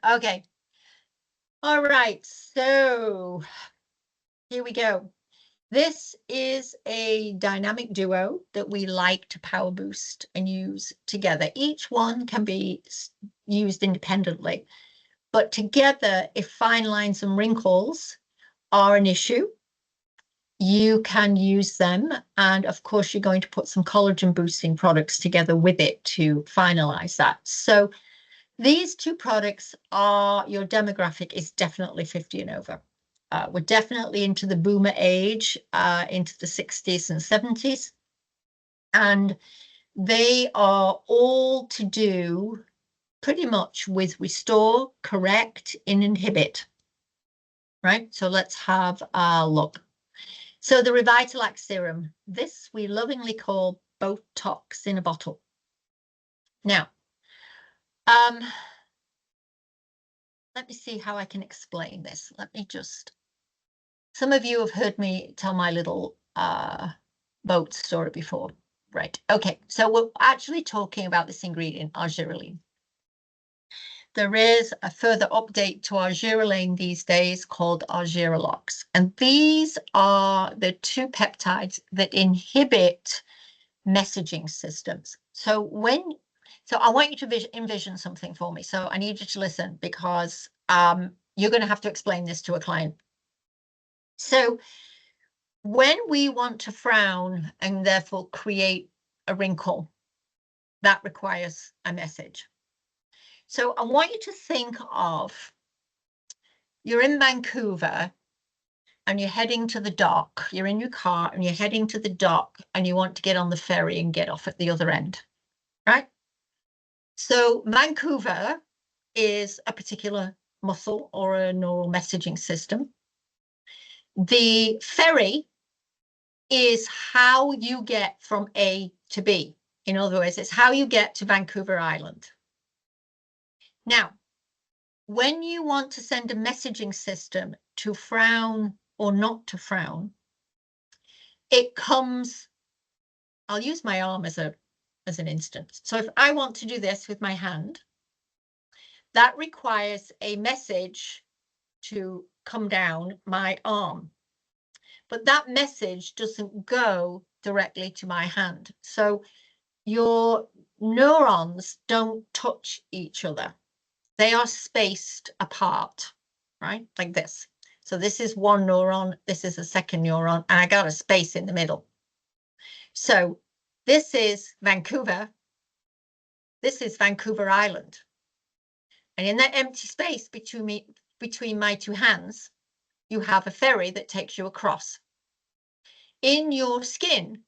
Okay. All right. So here we go. This is a dynamic duo that we like to power boost and use together. Each one can be used independently, but together, if fine lines and wrinkles are an issue, you can use them. And of course, you're going to put some collagen boosting products together with it to finalize that. So these two products are, your demographic is definitely 50 and over. We're definitely into the boomer age, into the 60s and 70s. And they are all to do pretty much with restore, correct, and inhibit. Right? So let's have a look. So the Revitalax serum, this we lovingly call Botox in a bottle. Now, let me see how I can explain this. Let me just, some of you have heard me tell my little boat story before. Right. Okay. So we're actually talking about this ingredient, argireline. There is a further update to argireline these days called Argirelox. And these are the two peptides that inhibit messaging systems. So I want you to envision something for me. So I need you to listen because you're going to have to explain this to a client. So when we want to frown and therefore create a wrinkle, that requires a message. So I want you to think of, you're in Vancouver and you're heading to the dock. You're in your car and you're heading to the dock and you want to get on the ferry and get off at the other end, right? So Vancouver is a particular muscle or a neural messaging system. The ferry is how you get from A to B. In other words, it's how you get to Vancouver Island. Now, when you want to send a messaging system to frown or not to frown, it comes, I'll use my arm as an instance. So if I want to do this with my hand, that requires a message to come down my arm. But that message doesn't go directly to my hand. So your neurons don't touch each other. They are spaced apart, right? Like this. So this is one neuron, this is a second neuron, and I got a space in the middle. So this is Vancouver. This is Vancouver Island. And in that empty space between my two hands, you have a ferry that takes you across. In your skin,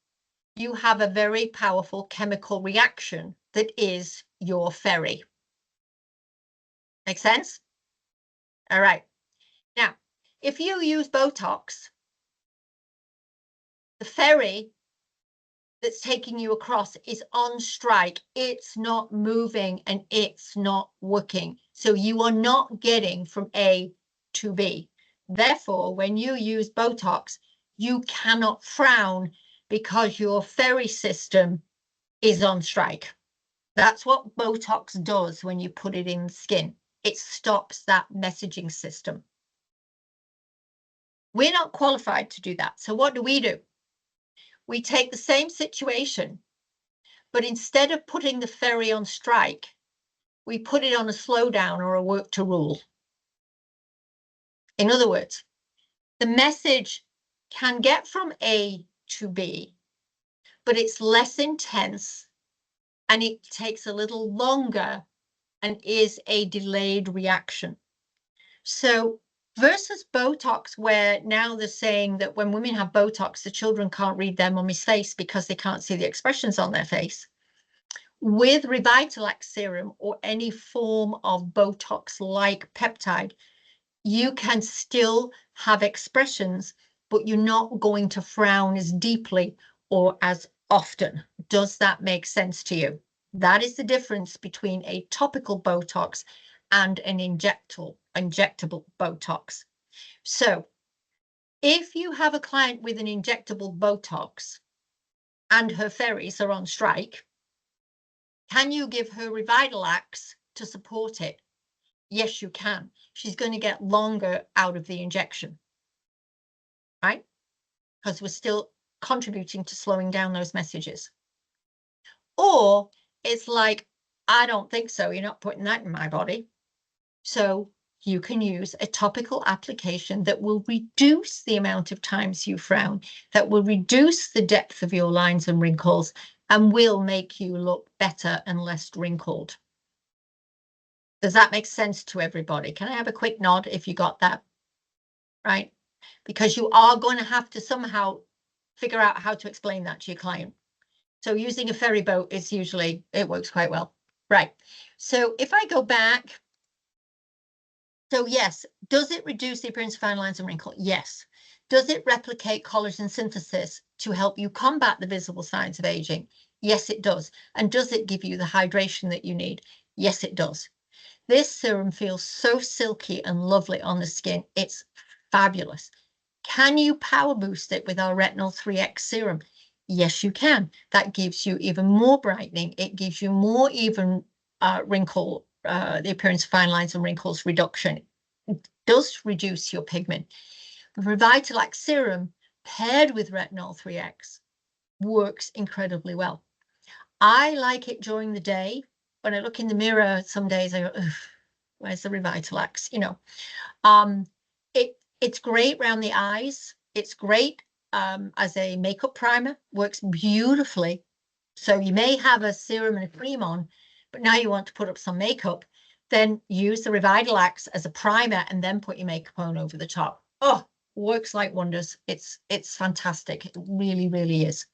you have a very powerful chemical reaction that is your ferry. Make sense? All right. Now, if you use Botox, the ferry that's taking you across is on strike. It's not moving and it's not working. So you are not getting from A to B. Therefore, when you use Botox, you cannot frown because your ferry system is on strike. That's what Botox does when you put it in the skin. It stops that messaging system. We're not qualified to do that. So what do? We take the same situation, but instead of putting the ferry on strike, we put it on a slowdown or a work to rule. In other words, the message can get from A to B, but it's less intense and it takes a little longer and is a delayed reaction. So versus Botox, where now they're saying that when women have Botox, the children can't read their mummy's face because they can't see the expressions on their face. With Revitalax serum or any form of Botox-like peptide, you can still have expressions, but you're not going to frown as deeply or as often. Does that make sense to you? That is the difference between a topical Botox and an injectable Botox. So if you have a client with an injectable Botox and her ferries are on strike, can you give her Revitalax to support it? Yes, you can. She's going to get longer out of the injection, right? Because we're still contributing to slowing down those messages. Or it's like, I don't think so. You're not putting that in my body. So you can use a topical application that will reduce the amount of times you frown, that will reduce the depth of your lines and wrinkles, and will make you look better and less wrinkled. Does that make sense to everybody? Can I have a quick nod if you got that? Right? Because you are going to have to somehow figure out how to explain that to your client. So using a ferry boat is usually, it works quite well. Right. So if I go back, so yes, does it reduce the appearance of fine lines and wrinkle? Yes. Does it replicate collagen synthesis to help you combat the visible signs of aging? Yes, it does. And does it give you the hydration that you need? Yes, it does. This serum feels so silky and lovely on the skin. It's fabulous. Can you power boost it with our Retinol 3X serum? Yes, you can. That gives you even more brightening. It gives you more even wrinkle, the appearance of fine lines and wrinkles reduction. It does reduce your pigment. The Revitalax serum paired with Retinol 3X works incredibly well. I like it during the day. When I look in the mirror, some days I go, ugh, where's the Revitalax? You know, it's great around the eyes. It's great as a makeup primer, works beautifully. So you may have a serum and a cream on, but now you want to put up some makeup, then use the Revitalax as a primer and then put your makeup on over the top. Oh, works like wonders. It's fantastic. It really, really is.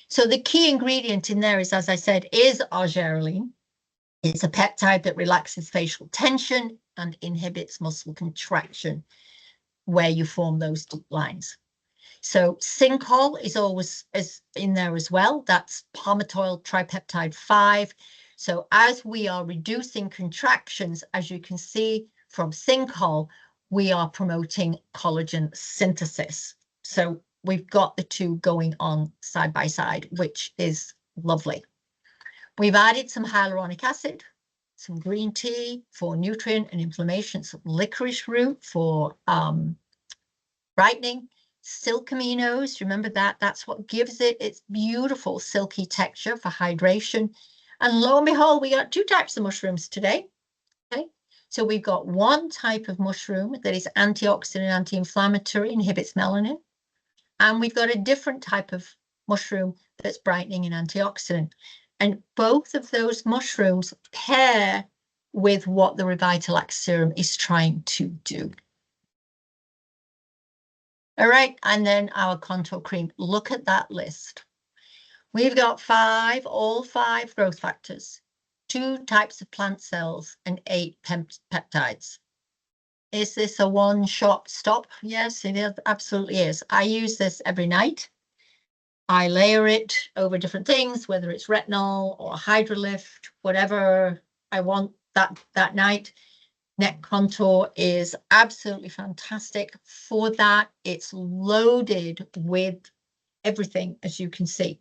So the key ingredient in there is, as I said, is argireline. It's a peptide that relaxes facial tension and inhibits muscle contraction where you form those deep lines. So Synchol is always in there as well. That's palmitoyl tripeptide 5. So as we are reducing contractions, as you can see from Synchol, we are promoting collagen synthesis. So we've got the two going on side by side, which is lovely. We've added some hyaluronic acid, some green tea for nutrient and inflammation, some licorice root for brightening, silk aminos, remember that, that's what gives it its beautiful silky texture for hydration. And lo and behold, we got two types of mushrooms today. Okay, so we've got one type of mushroom that is antioxidant, anti-inflammatory, inhibits melanin. And we've got a different type of mushroom that's brightening and antioxidant. And both of those mushrooms pair with what the Revitalax serum is trying to do. All right, and then our contour cream. Look at that list. We've got all five growth factors, 2 types of plant cells, and 8 peptides. Is this a one-shot stop? Yes, it is, absolutely is. I use this every night. I layer it over different things, whether it's retinol or Hydrolift, whatever I want that night. Neck contour is absolutely fantastic for that. It's loaded with everything, as you can see.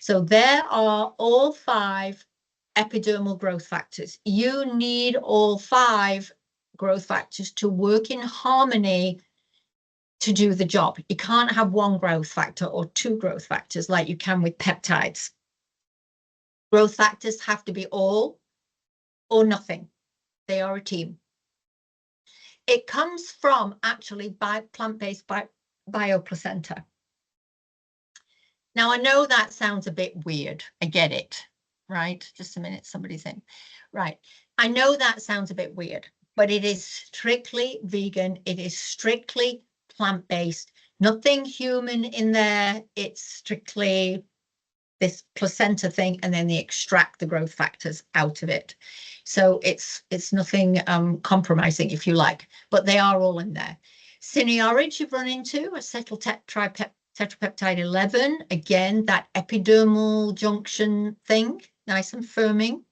So there are all 5 epidermal growth factors. You need all 5 growth factors to work in harmony to do the job. You can't have one growth factor or 2 growth factors like you can with peptides. Growth factors have to be all or nothing. They are a team. It comes from actually plant-based bioplacenta. Now, I know that sounds a bit weird. I get it, right? Just a minute, somebody's in. Right. I know that sounds a bit weird, but it is strictly vegan. It is strictly plant-based. Nothing human in there. It's strictly this placenta thing, and then they extract the growth factors out of it. So it's nothing compromising, if you like, but they are all in there. Cineorange you've run into, acetyl tetrapeptide 11, again, that epidermal junction thing, nice and firming.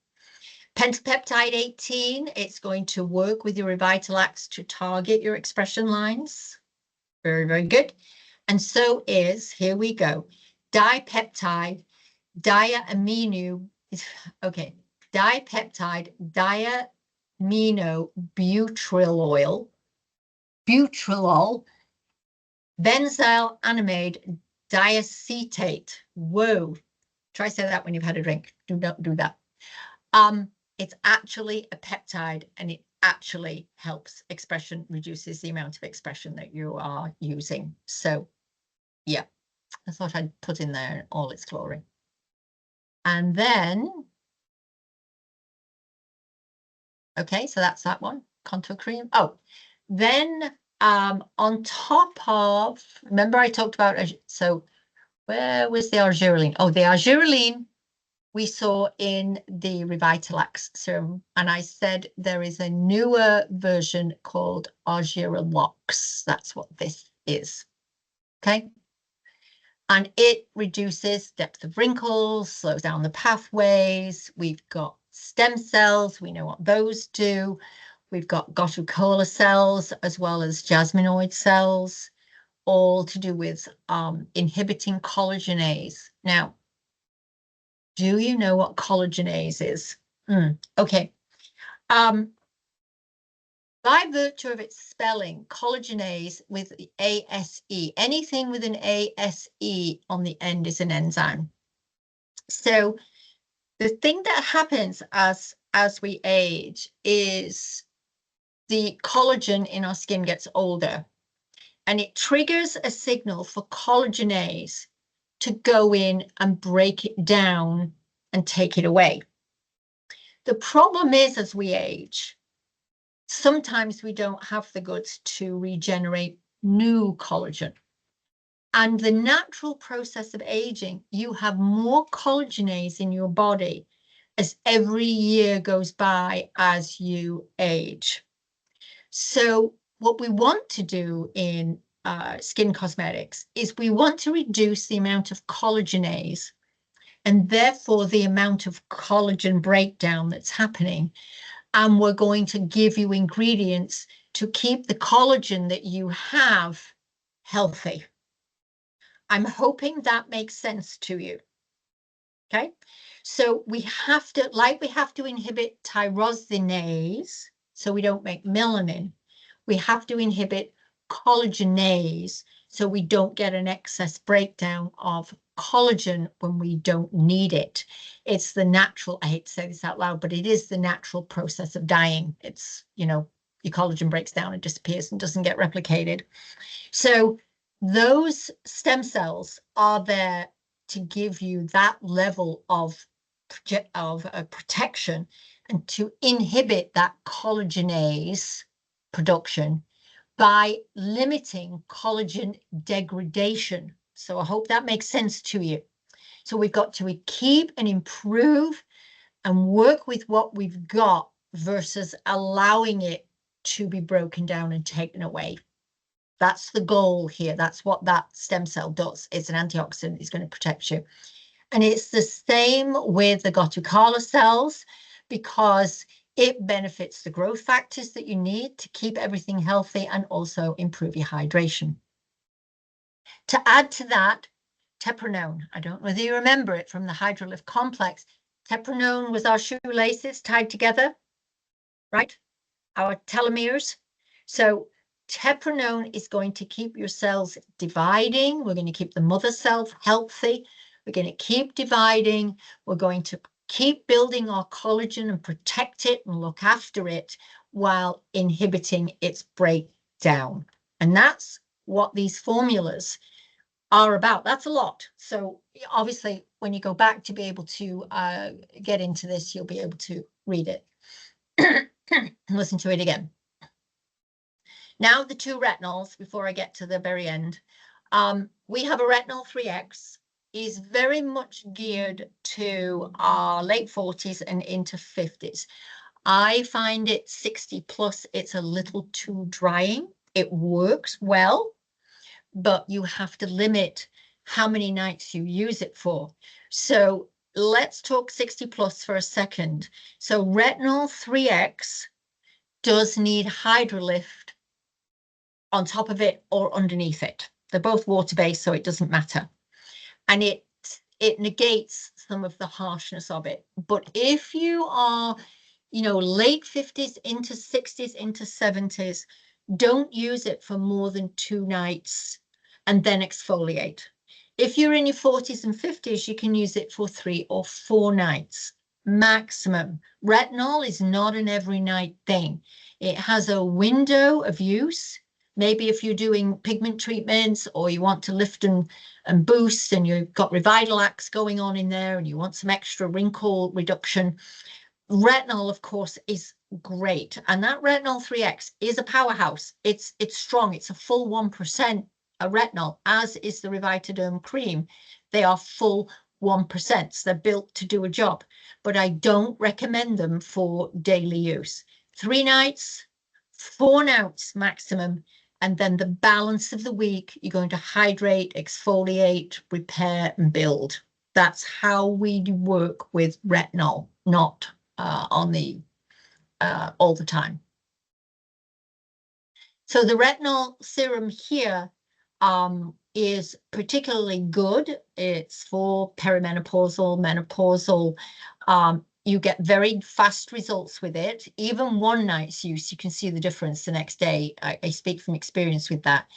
Pentapeptide 18, it's going to work with your Revitalax to target your expression lines. Very, very good. And so is, here we go, dipeptide diamino, okay, dipeptide butyrol, benzyl amide diacetate. Whoa. Try say that when you've had a drink. Don't do that. It's actually a peptide, and it actually helps expression, reduces the amount of expression that you are using. So yeah, I thought I'd put in there all its glory. And then, okay, so that's that one, contour cream. Oh, then on top of, remember I talked about, so where was the argireline? Oh, the argireline we saw in the Revitalax serum, and I said there is a newer version called Argirelox. That's what this is, okay? And it reduces depth of wrinkles, slows down the pathways. We've got stem cells, we know what those do. We've got Gotucola cells as well as jasminoid cells, all to do with inhibiting collagenase. Now, do you know what collagenase is? Okay. By virtue of its spelling, collagenase with the ASE, anything with an ASE on the end is an enzyme. So the thing that happens as we age is the collagen in our skin gets older, and it triggers a signal for collagenase to go in and break it down and take it away. The problem is, as we age, sometimes we don't have the goods to regenerate new collagen. And the natural process of aging, you have more collagenase in your body as every year goes by as you age. So what we want to do in skin cosmetics is we want to reduce the amount of collagenase and therefore the amount of collagen breakdown that's happening. And we're going to give you ingredients to keep the collagen that you have healthy. I'm hoping that makes sense to you. Okay, so we have to, like we have to inhibit tyrosinase so we don't make melanin, we have to inhibit collagenase so we don't get an excess breakdown of collagen when we don't need it. It's the natural, I hate to say this out loud, but it is the natural process of dying. It's, you know, your collagen breaks down and disappears and doesn't get replicated. So those stem cells are there to give you that level of protection and to inhibit that collagenase production by limiting collagen degradation. So I hope that makes sense to you. So we've got to keep and improve and work with what we've got versus allowing it to be broken down and taken away. That's the goal here. That's what that stem cell does. It's an antioxidant. It's going to protect you. And it's the same with the Gotucola cells because it benefits the growth factors that you need to keep everything healthy and also improve your hydration. To add to that, teprenone. I don't know whether you remember it from the hydrolyph complex. Teprenone was our shoelaces tied together, right? Our telomeres. So teprenone is going to keep your cells dividing. We're going to keep the mother cell healthy. We're going to keep dividing. We're going to keep building our collagen and protect it and look after it while inhibiting its breakdown. And that's what these formulas are about. That's a lot. So obviously, when you go back to be able to get into this, you'll be able to read it and listen to it again. Now the two retinols, before I get to the very end. We have a retinol 3X. Is very much geared to our late 40s and into 50s. I find it 60 plus, it's a little too drying. It works well, but you have to limit how many nights you use it for. So let's talk 60 plus for a second. So retinol 3X does need hydrolyph on top of it or underneath it. They're both water-based, so it doesn't matter. And it negates some of the harshness of it. But if you are you know, late 50s into 60s into 70s, don't use it for more than 2 nights and then exfoliate. If you're in your 40s and 50s, you can use it for 3 or 4 nights maximum. Retinol is not an every night thing. It has a window of use. Maybe if you're doing pigment treatments or you want to lift and boost and you've got Revitalax going on in there and you want some extra wrinkle reduction, retinol, of course, is great. And that retinol 3X is a powerhouse. It's strong. It's a full 1% of retinol, as is the Revitederm cream. They are full 1%. So they're built to do a job. But I don't recommend them for daily use. 3 nights, 4 nights maximum. And then the balance of the week, you're going to hydrate, exfoliate, repair, and build. That's how we work with retinol, not on the all the time. So the retinol serum here is particularly good. It's for perimenopausal, menopausal. You get very fast results with it. Even 1 night's use, you can see the difference the next day. I speak from experience with that.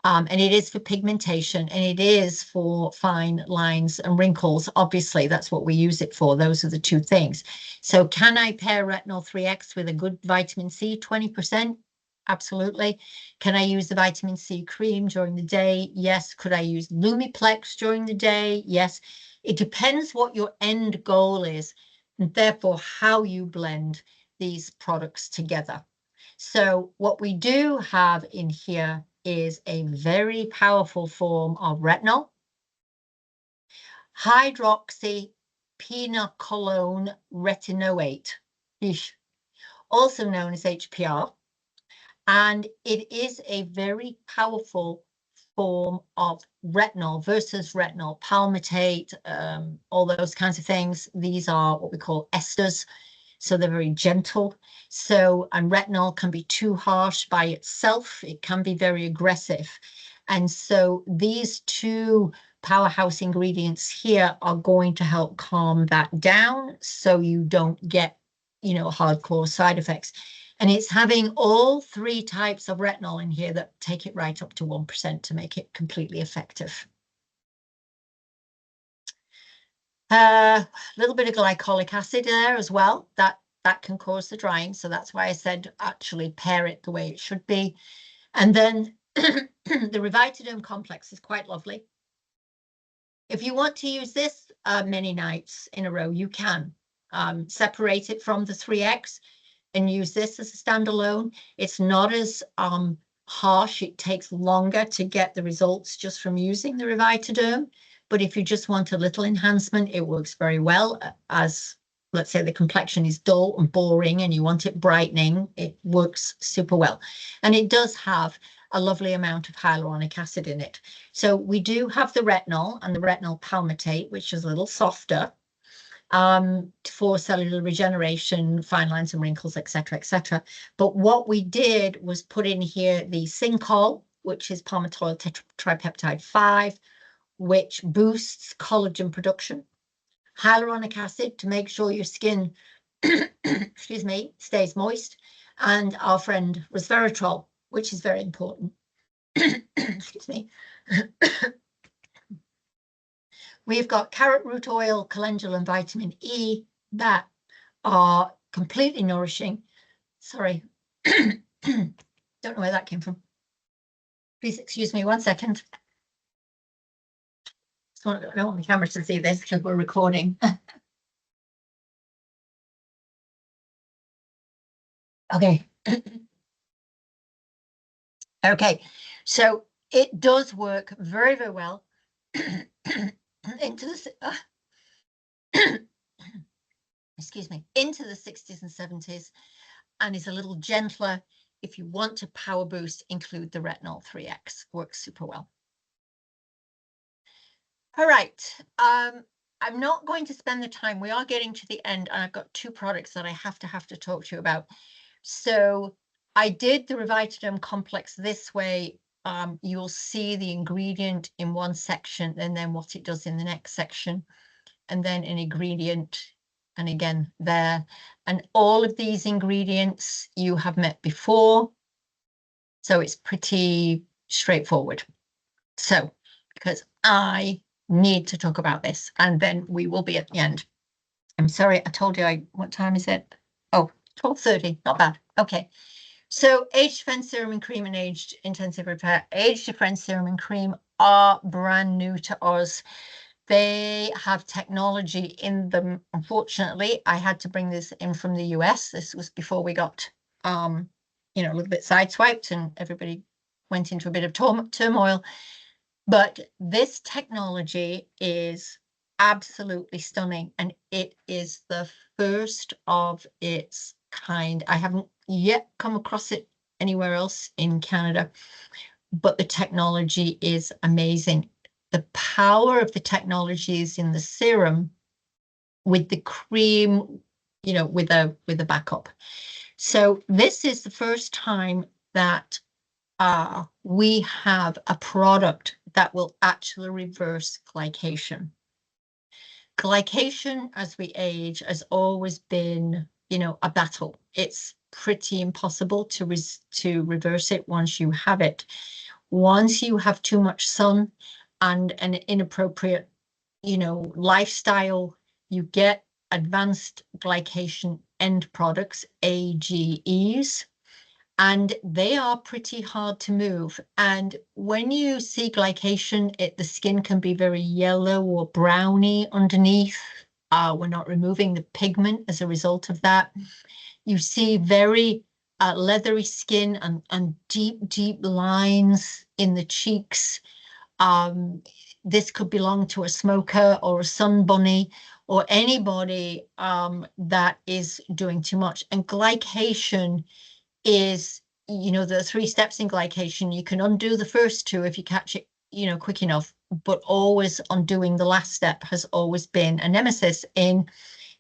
And it is for pigmentation, and it is for fine lines and wrinkles. Obviously, that's what we use it for. Those are the 2 things. So can I pair Retinol 3X with a good vitamin C, 20%? Absolutely. Can I use the vitamin C cream during the day? Yes. Could I use Lumiplex during the day? Yes. It depends what your end goal is, and therefore how you blend these products together. So what we do have in here is a very powerful form of retinol, hydroxypinocolone retinoate, also known as HPR, and it is a very powerful form of retinol versus retinol palmitate, all those kinds of things. These are what we call esters. So they're very gentle. So, and retinol can be too harsh by itself. It can be very aggressive. And so these 2 powerhouse ingredients here are going to help calm that down so you don't get, you know, hardcore side effects. And it's having all 3 types of retinol in here that take it right up to 1% to make it completely effective. A little bit of glycolic acid there as well. That can cause the drying. So that's why I said actually pair it the way it should be. And then the Revitederm complex is quite lovely. If you want to use this many nights in a row, you can separate it from the 3X and use this as a standalone. It's not as harsh. It takes longer to get the results just from using the Revitederm. But if you just want a little enhancement, it works very well. As let's say the complexion is dull and boring and you want it brightening, it works super well. And it does have a lovely amount of hyaluronic acid in it. So we do have the retinol and the retinol palmitate, which is a little softer for cellular regeneration, fine lines and wrinkles, etc., etc. But what we did was put in here the Syncol, which is palmitoyl tripeptide 5, which boosts collagen production, hyaluronic acid to make sure your skin, excuse me, stays moist, and our friend resveratrol, which is very important. Excuse me. We've got carrot root oil, calendula, and vitamin E that are completely nourishing. Sorry, don't know where that came from. Please excuse me 1 second. I don't want the camera to see this because we're recording. Okay. Okay, so it does work very, very well into the excuse me, into the 60s and 70s, and is a little gentler. If you want to power boost, include the Retinol 3X. Works super well. All right. I'm not going to spend the time. We are getting to the end, and I've got 2 products that I have to talk to you about. So I did the Revitederm complex this way. You'll see the ingredient in one section and then what it does in the next section, and then an ingredient and again there. And all of these ingredients you have met before, so it's pretty straightforward. So, because I need to talk about this, and then we will be at the end. I'm sorry, I told you what time is it? Oh, 12:30, not bad. Okay. So age defense serum and cream and age intensive repair. Age defense serum and cream are brand new to us. They have technology in them. Unfortunately, I had to bring this in from the US. This was before we got, a little bit sideswiped and everybody went into a bit of turmoil. But this technology is absolutely stunning, and it is the first of its kind. I haven't yet come across it anywhere else in Canada, but the technology is amazing. The power of the technology is in the serum with the cream, with a backup. So this is the first time that we have a product that will actually reverse glycation. Glycation as we age has always been, a battle. It's pretty impossible to reverse it once you have it. Once you have too much sun and an inappropriate, lifestyle, you get advanced glycation end products, AGEs, and they are pretty hard to move. And when you see glycation, the skin can be very yellow or browny underneath. We're not removing the pigment as a result of that. You see very leathery skin and deep lines in the cheeks. This could belong to a smoker or a sun bunny or anybody that is doing too much. And glycation is, the 3 steps in glycation. You can undo the first 2 if you catch it, quick enough, but always undoing the last step has always been a nemesis in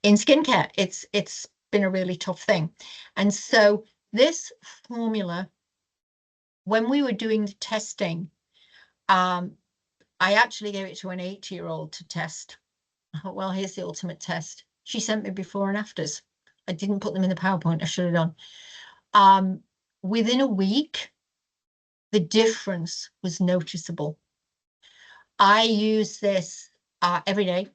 skincare. It's been a really tough thing. And so this formula, when we were doing the testing, I actually gave it to an 8-year-old to test. I thought, well, here's the ultimate test. She sent me before and afters. I didn't put them in the PowerPoint. I should have done. Within a week, the difference was noticeable. I use this every day.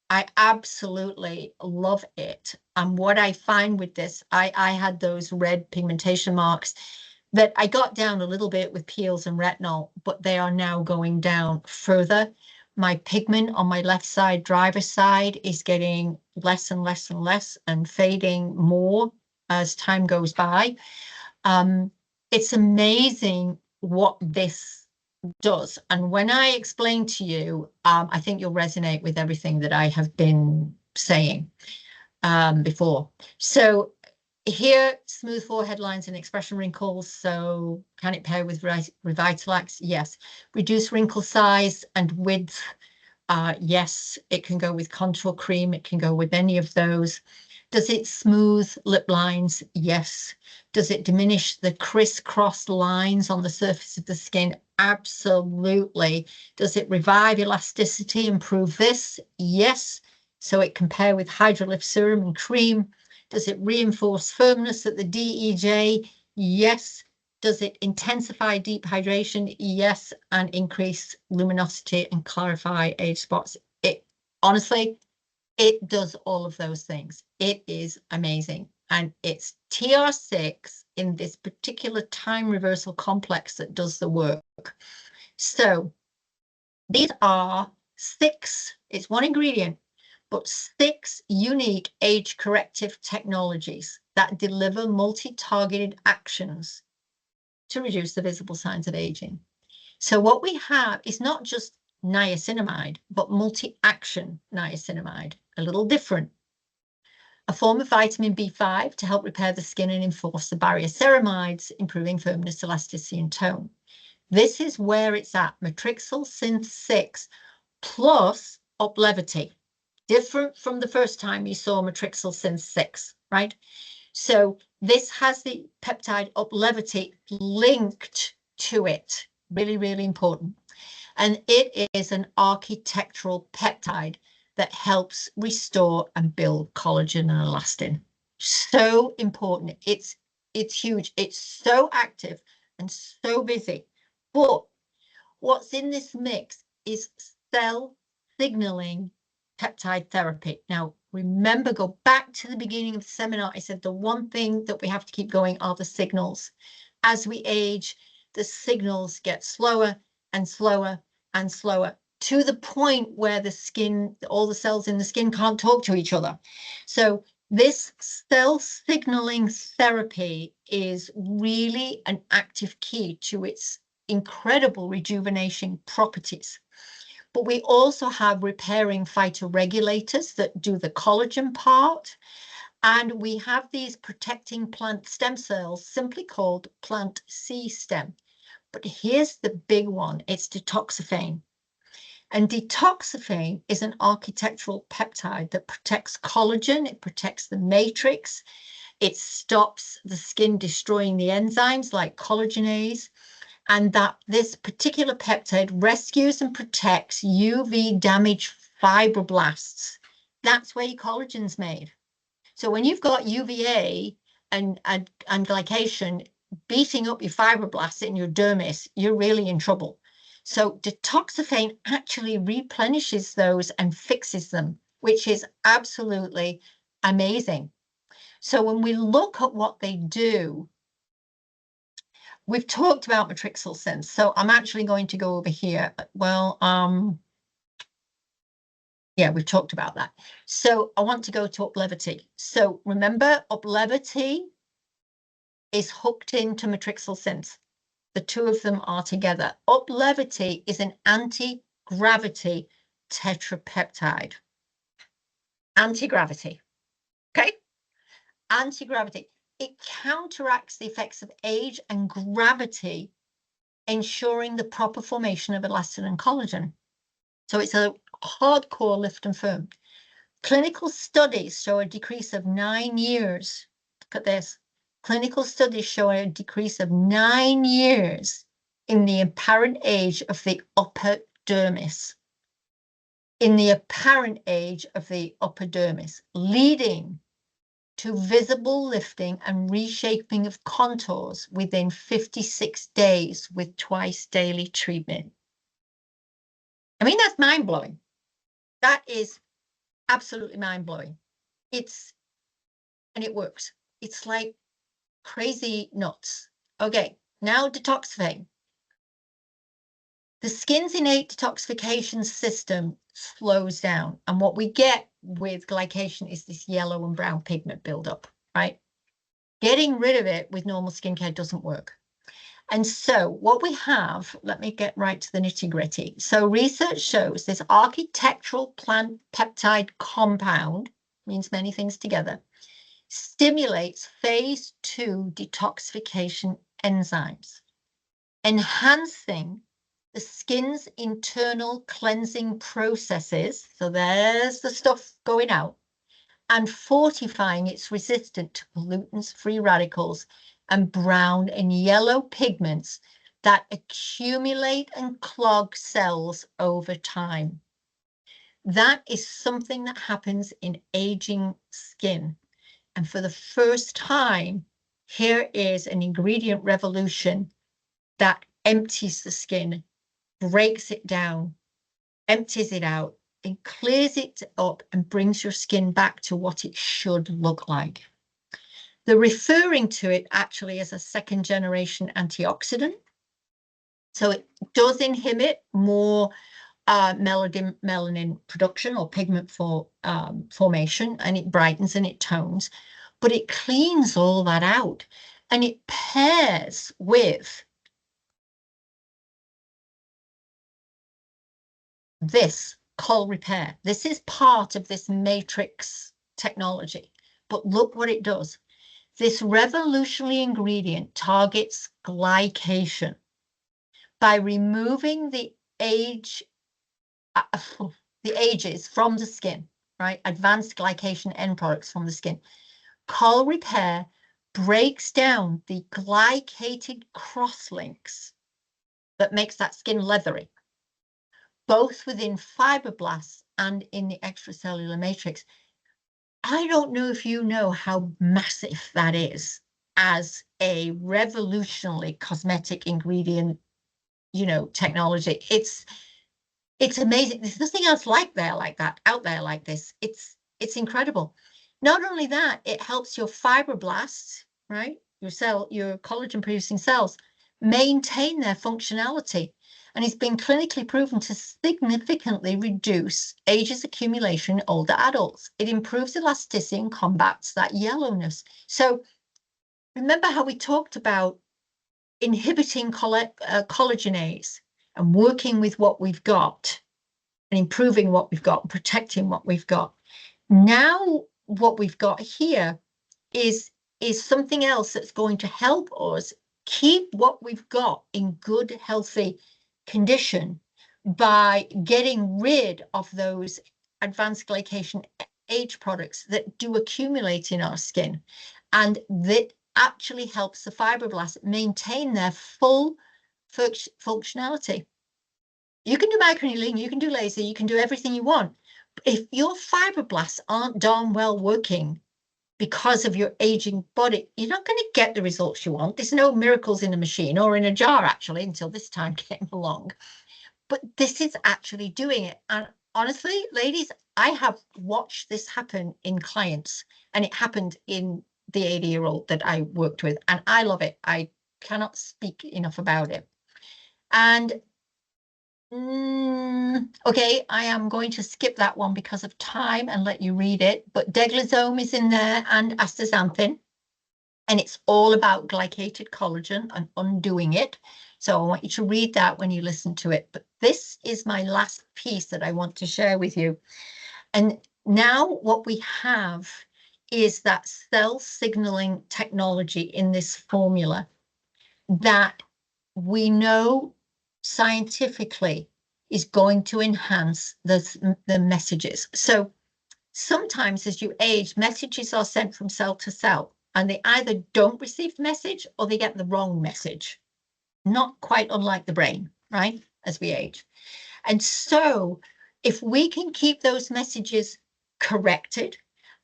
I absolutely love it. And what I find with this, I had those red pigmentation marks that I got down a little bit with peels and retinol, but they are now going down further. My pigment on my left side, driver's side, is getting less and less and less and fading more as time goes by. It's amazing what this does. And when I explain to you, I think you'll resonate with everything that I have been saying before. So here, smooth forehead lines and expression wrinkles. So can it pair with Revitalax? Yes. Reduce wrinkle size and width. Yes, it can go with contour cream. It can go with any of those. Does it smooth lip lines? Yes. Does it diminish the crisscross lines on the surface of the skin? Absolutely. Does it revive elasticity, improve this? Yes. So it can pair with Hydrolift serum and cream. Does it reinforce firmness at the DEJ? Yes. Does it intensify deep hydration? Yes. And increase luminosity and clarify age spots? Honestly, it does all of those things. It is amazing. And it's TR6 in this particular time reversal complex that does the work. So these are 6, it's one ingredient, but 6 unique age corrective technologies that deliver multi-targeted actions to reduce the visible signs of aging. So what we have is not just niacinamide, but multi-action niacinamide, a little different. A form of vitamin B5 to help repair the skin and enforce the barrier. Ceramides, improving firmness, elasticity, and tone. This is where it's at. Matrixyl Synth 6 plus Uplevity. Different from the first time you saw Matrixyl Synth 6, right? So this has the peptide Uplevity linked to it. Really, really important. And it is an architectural peptide. that helps restore and build collagen and elastin. So important. It's huge. It's so active and so busy. But what's in this mix is cell signaling peptide therapy. Now, remember, go back to the beginning of the seminar. I said the one thing that we have to keep going are the signals. As we age, the signals get slower and slower and slower, to the point where the skin, all the cells in the skin can't talk to each other. So this cell signaling therapy is really an active key to its incredible rejuvenation properties. But we also have repairing phytoregulators that do the collagen part. And we have these protecting plant stem cells, simply called plant C-stem. But here's the big one. It's detoxifane. And detoxifane is an architectural peptide that protects collagen. It protects the matrix. It stops the skin destroying the enzymes like collagenase. And that this particular peptide rescues and protects UV damaged fibroblasts. That's where your collagen's made. So when you've got UVA and glycation beating up your fibroblasts in your dermis, you're really in trouble. So detoxifane actually replenishes those and fixes them, which is absolutely amazing. So when we look at what they do, we've talked about matrixyl sense. So I'm actually going to go over here. Well, yeah, we've talked about that. So I want to go to Uplevity. So remember, Uplevity is hooked into matrixyl sense. The two of them are together. Uplevity is an anti-gravity tetrapeptide. Anti-gravity, okay? Anti-gravity. It counteracts the effects of age and gravity, ensuring the proper formation of elastin and collagen. So it's a hardcore lift and firm. Clinical studies show a decrease of 9 years. Look at this. Clinical studies show a decrease of 9 years in the apparent age of the upper dermis. In the apparent age of the upper dermis, leading to visible lifting and reshaping of contours within 56 days with twice daily treatment. I mean, that's mind-blowing. That is absolutely mind-blowing. And it works. It's like crazy nuts. Okay, now detoxifying. The skin's innate detoxification system slows down. And what we get with glycation is this yellow and brown pigment buildup, right? Getting rid of it with normal skincare doesn't work. And so what we have, let me get right to the nitty-gritty. So research shows this architectural plant peptide compound, means many things together, stimulates phase 2 detoxification enzymes, enhancing the skin's internal cleansing processes. So there's the stuff going out, and fortifying its resistance to pollutants, free radicals, and brown and yellow pigments that accumulate and clog cells over time. That is something that happens in aging skin. And for the first time, here is an ingredient revolution that empties the skin, breaks it down, empties it out, and clears it up and brings your skin back to what it should look like. They're referring to it actually as a second-generation antioxidant. So it does inhibit more melanin production or pigment formation, and it brightens and it tones, but it cleans all that out, and it pairs with this Col Repair. This is part of this matrix technology, but look what it does. This revolutionary ingredient targets glycation by removing the ages from the skin, right? Advanced glycation end products from the skin. Col Repair breaks down the glycated crosslinks that makes that skin leathery, both within fibroblasts and in the extracellular matrix. I don't know if you know how massive that is as a revolutionary cosmetic ingredient, technology. It's amazing. There's nothing else like that out there like this. It's incredible. Not only that, it helps your fibroblasts, right? Your collagen producing cells maintain their functionality. And it's been clinically proven to significantly reduce age's accumulation in older adults. It improves elasticity and combats that yellowness. So remember how we talked about inhibiting collagenase and working with what we've got and improving what we've got, protecting what we've got. Now, what we've got here is something else that's going to help us keep what we've got in good, healthy condition by getting rid of those advanced glycation age products that do accumulate in our skin, and that actually helps the fibroblasts maintain their full functionality. You can do microneedling, you can do laser, you can do everything you want. If your fibroblasts aren't darn well working because of your aging body, you're not going to get the results you want. There's no miracles in a machine or in a jar, actually, until this time came along. But this is actually doing it. And honestly, ladies, I have watched this happen in clients, and it happened in the 80-year-old that I worked with, and I love it. I cannot speak enough about it. And okay, I am going to skip that one because of time and let you read it. But deglazome is in there and astaxanthin, and it's all about glycated collagen and undoing it. So I want you to read that when you listen to it. But this is my last piece that I want to share with you. And now what we have is that cell signaling technology in this formula that we know scientifically is going to enhance the messages. So sometimes as you age, messages are sent from cell to cell, and they either don't receive the message or they get the wrong message. Not quite unlike the brain, right? As we age. And so if we can keep those messages corrected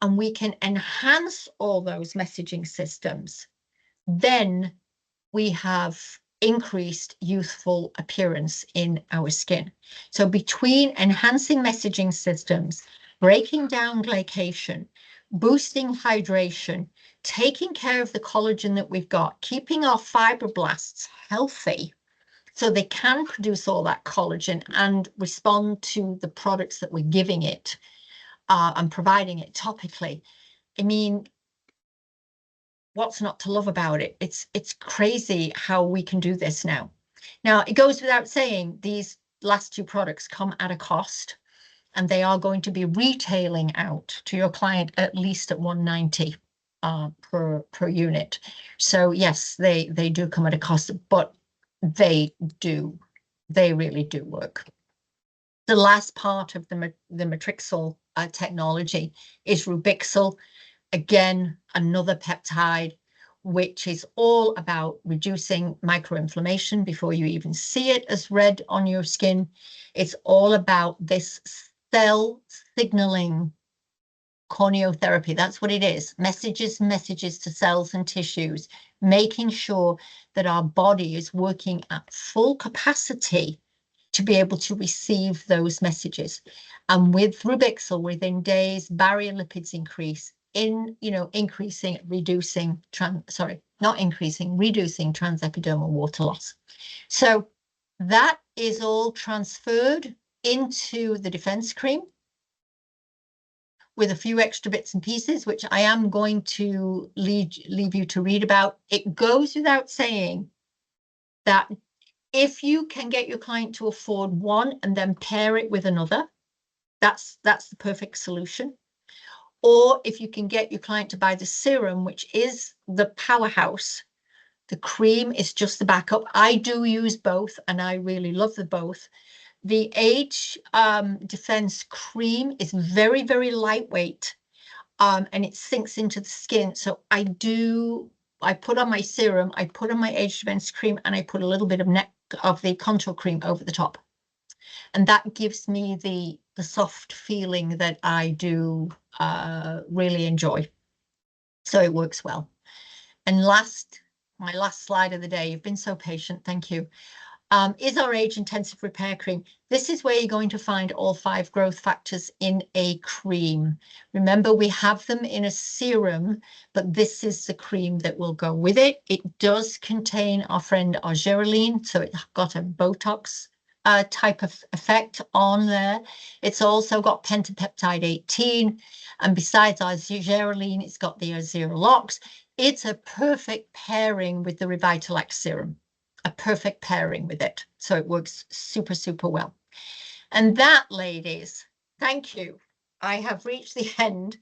and we can enhance all those messaging systems, then we have increased youthful appearance in our skin. So between enhancing messaging systems, breaking down glycation, boosting hydration, taking care of the collagen that we've got, keeping our fibroblasts healthy so they can produce all that collagen and respond to the products that we're giving it and providing it topically. I mean, what's not to love about it? It's crazy how we can do this now. Now, it goes without saying, these last two products come at a cost, and they are going to be retailing out to your client at least at $190 per unit. So yes, they do come at a cost, but they really do work. The last part of the matrixyl technology is Rubixyl. Again, another peptide, which is all about reducing microinflammation before you even see it as red on your skin. It's all about this cell signaling corneotherapy. That's what it is. Messages to cells and tissues, making sure that our body is working at full capacity to be able to receive those messages. And with Rubixyl, within days, barrier lipids increase, reducing transepidermal water loss. So that is all transferred into the defense cream with a few extra bits and pieces, which I am going to leave you to read about. It goes without saying that if you can get your client to afford one and then pair it with another, that's the perfect solution. Or if you can get your client to buy the serum, which is the powerhouse, the cream is just the backup. I do use both, and I really love the both. The Age Defense cream is very, very lightweight, and it sinks into the skin. So I put on my serum, I put on my Age Defense cream, and I put a little bit of the contour cream over the top. And that gives me the the soft feeling that I do really enjoy. So it works well. And my last slide of the day, you've been so patient, thank you, is our age intensive repair cream. This is where you're going to find all 5 growth factors in a cream. Remember, we have them in a serum, but this is the cream that will go with it. It does contain our friend argireline, so it's got a Botox type of effect on there. It's also got pentapeptide 18, and besides argireline, it's got the Azerolox. It's a perfect pairing with the Revitalax serum. A perfect pairing with it. So it works super, super well. And that, ladies, thank you. I have reached the end